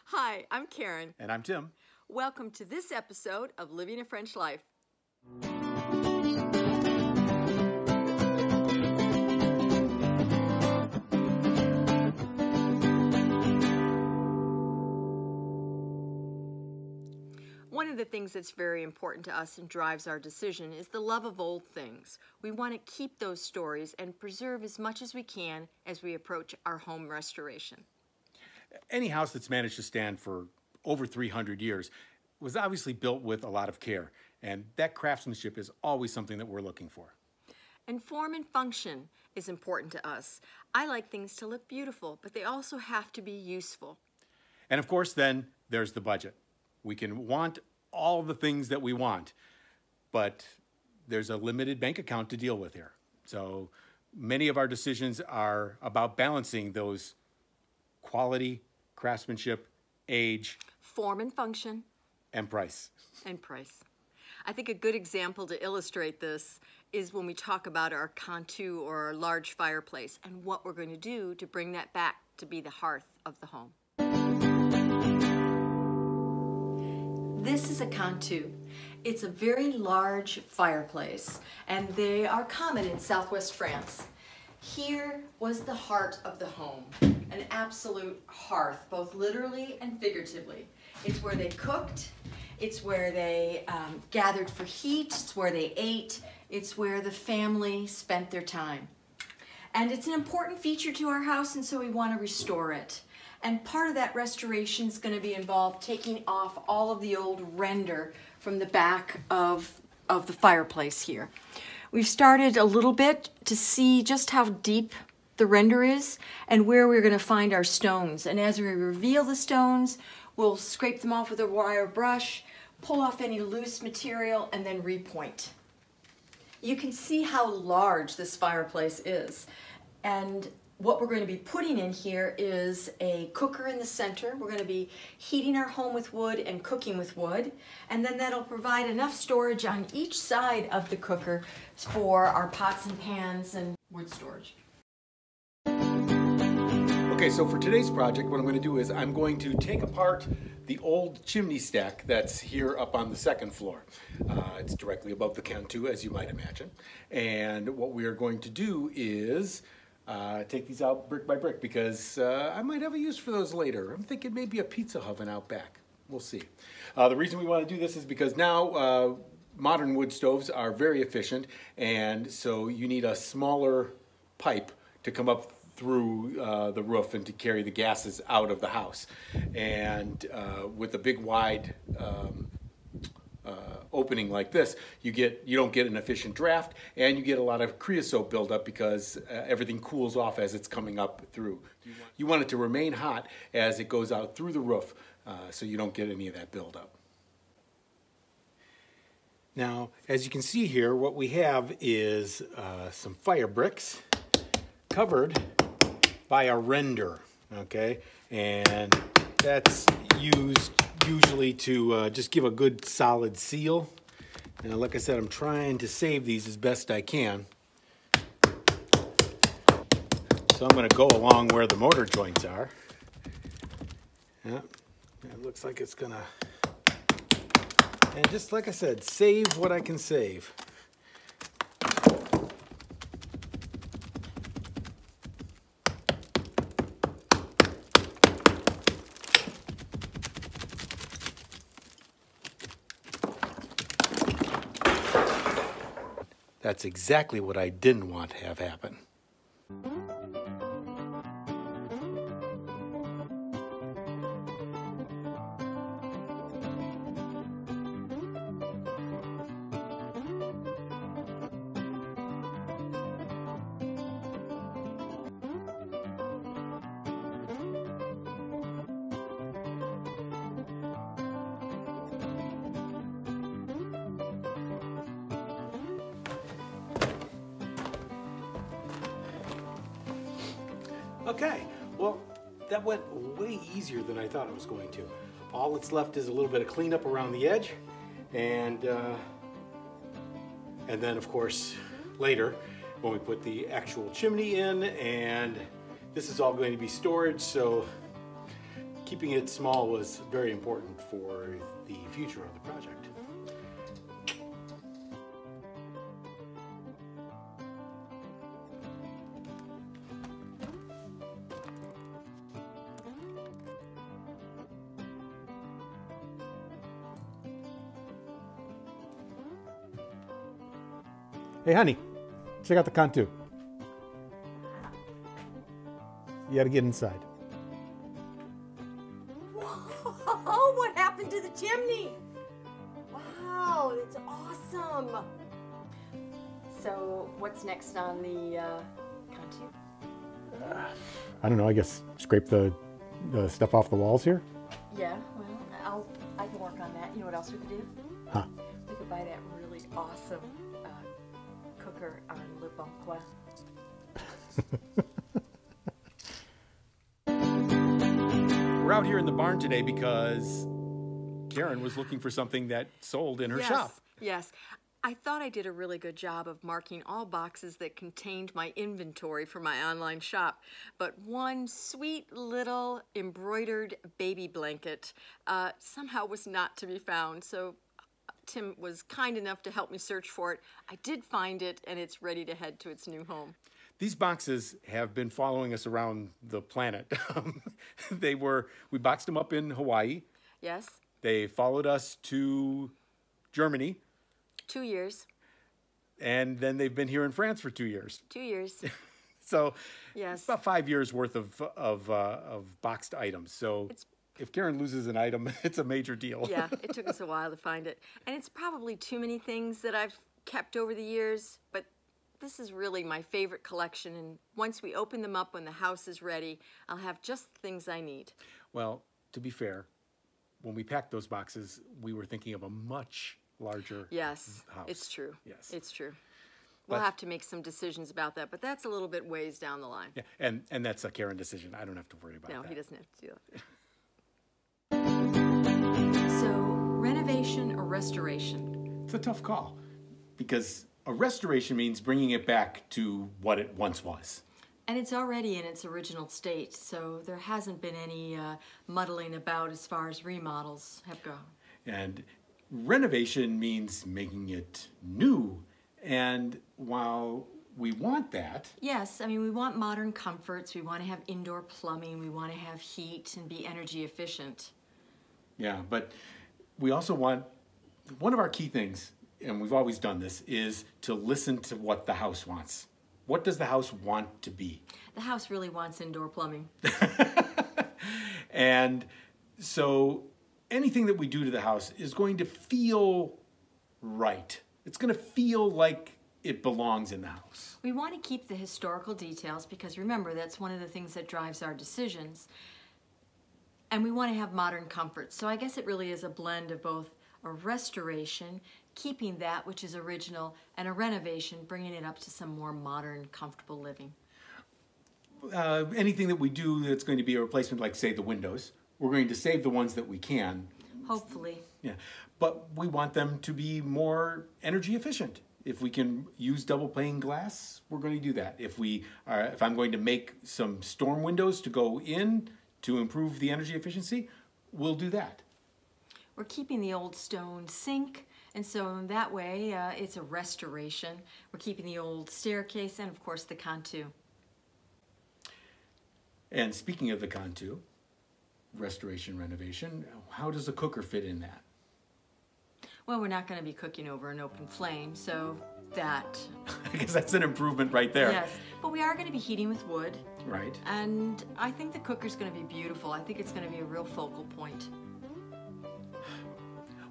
Hi, I'm Karen. And I'm Tim. Welcome to this episode of Living a French Life. One of the things that's very important to us and drives our decision is the love of old things. We want to keep those stories and preserve as much as we can as we approach our home restoration. Any house that's managed to stand for over 300 years was obviously built with a lot of care, and that craftsmanship is always something that we're looking for. And form and function is important to us. I like things to look beautiful, but they also have to be useful. And of course, then there's the budget. We can want all the things that we want, but there's a limited bank account to deal with here. So many of our decisions are about balancing those quality, craftsmanship, age, form and function, and price. And price. I think a good example to illustrate this is when we talk about our Cantou or our large fireplace and what we're going to do to bring that back to be the hearth of the home. This is a Cantou. It's a very large fireplace, and they are common in southwest France. Here was the heart of the home, an absolute hearth, both literally and figuratively. It's where they cooked, it's where they gathered for heat, it's where they ate, it's where the family spent their time. And it's an important feature to our house, and so we want to restore it. And part of that restoration is going to be involved taking off all of the old render from the back of the fireplace here. We've started a little bit to see just how deep the render is and where we're going to find our stones. And as we reveal the stones, we'll scrape them off with a wire brush, pull off any loose material, and then repoint. You can see how large this fireplace is. And what we're going to be putting in here is a cooker in the center. We're going to be heating our home with wood and cooking with wood. And then that'll provide enough storage on each side of the cooker for our pots and pans and wood storage. Okay, so for today's project, what I'm going to do is I'm going to take apart the old chimney stack that's here up on the second floor. It's directly above the Cantou, as you might imagine. And what we are going to do is take these out brick by brick because I might have a use for those later. I'm thinking maybe a pizza oven out back. We'll see. The reason we want to do this is because now modern wood stoves are very efficient, and so you need a smaller pipe to come up through the roof and to carry the gases out of the house. And with a big wide opening like this, you don't get an efficient draft, and you get a lot of creosote buildup because everything cools off as it's coming up through. You want it to remain hot as it goes out through the roof, so you don't get any of that buildup. Now, as you can see here, what we have is some fire bricks covered by a render, okay? And that's used usually to just give a good solid seal. And like I said, I'm trying to save these as best I can. So I'm going to go along where the mortar joints are. Yeah, it looks like it's going to, and just like I said, save what I can save. That's exactly what I didn't want to have happen. Okay, well, that went way easier than I thought it was going to. All that's left is a little bit of cleanup around the edge, and then of course later when we put the actual chimney in, and this is all going to be storage, so keeping it small was very important for the future of the project. Hey, honey, check out the Cantou. You gotta get inside. Whoa, what happened to the chimney? Wow, it's awesome. So, what's next on the Cantou? I don't know, I guess scrape the stuff off the walls here? Yeah, well, I can work on that. You know what else we could do? Huh. We could buy that really awesome cooker on Le Bon Coin. We're out here in the barn today because Karen was looking for something that sold in her shop. Yes. I thought I did a really good job of marking all boxes that contained my inventory for my online shop, but one sweet little embroidered baby blanket somehow was not to be found. So Tim was kind enough to help me search for it. I did find it, and it's ready to head to its new home. These boxes have been following us around the planet. We boxed them up in Hawaii. Yes. They followed us to Germany. 2 years. And then they've been here in France for 2 years. 2 years. So yes. It's about 5 years worth of boxed items. So if Karen loses an item, it's a major deal. Yeah, it took us a while to find it. And it's probably too many things that I've kept over the years, but this is really my favorite collection. And once we open them up when the house is ready, I'll have just the things I need. Well, to be fair, when we packed those boxes, we were thinking of a much larger Yes, house. it's true. Yes. It's true. We'll have to make some decisions about that, but that's a little bit ways down the line. Yeah, and that's a Karen decision. I don't have to worry about that. No, he doesn't have to do that. So, renovation or restoration? It's a tough call because a restoration means bringing it back to what it once was. And it's already in its original state, so there hasn't been any muddling about as far as remodels have gone. And renovation means making it new. And while we want that... Yes, I mean, we want modern comforts, we want to have indoor plumbing, we want to have heat and be energy efficient. Yeah, but we also want... One of our key things, and we've always done this, is to listen to what the house wants. What does the house want to be? The house really wants indoor plumbing. And so anything that we do to the house is going to feel right. It's going to feel like it belongs in the house. We want to keep the historical details because remember, that's one of the things that drives our decisions. And we want to have modern comforts. So I guess it really is a blend of both a restoration, keeping that which is original, and a renovation, bringing it up to some more modern, comfortable living. Anything that we do that's going to be a replacement, like say the windows, we're going to save the ones that we can. Hopefully. Yeah, but we want them to be more energy efficient. If we can use double pane glass, we're going to do that. If I'm going to make some storm windows to go in to improve the energy efficiency, we'll do that. We're keeping the old stone sink, and so in that way, it's a restoration. We're keeping the old staircase and, of course, the Cantou. And speaking of the Cantou, restoration, renovation, how does the cooker fit in that? Well, we're not going to be cooking over an open flame, so that... I guess that's an improvement right there. Yes, but we are going to be heating with wood. Right. And I think the cooker's going to be beautiful. I think it's going to be a real focal point.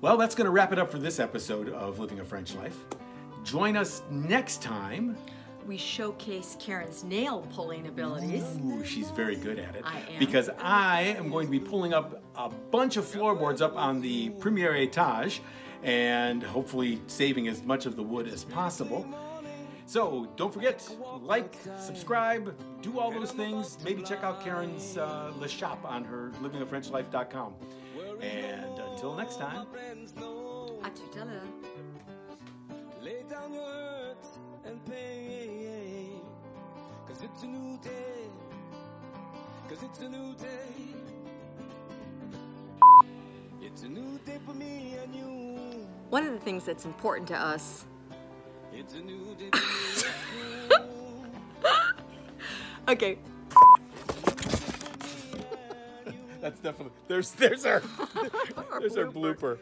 Well, that's going to wrap it up for this episode of Living a French Life. Join us next time. We showcase Karen's nail pulling abilities. Ooh, she's very good at it. I am. Because I am going to be pulling up a bunch of floorboards up on the premier étage and hopefully saving as much of the wood as possible. So don't forget, like, subscribe, do all those things. Maybe check out Karen's Le Shop on her livingafrenchlife.com. And until next time. À tout à l'heure. Lay down your hurts and pain, 'cause it's a new day, 'cause it's a new day. a new day for me and you. One of the things that's important to us. It's a new day for me and you. Okay. That's definitely, there's our Our blooper. blooper.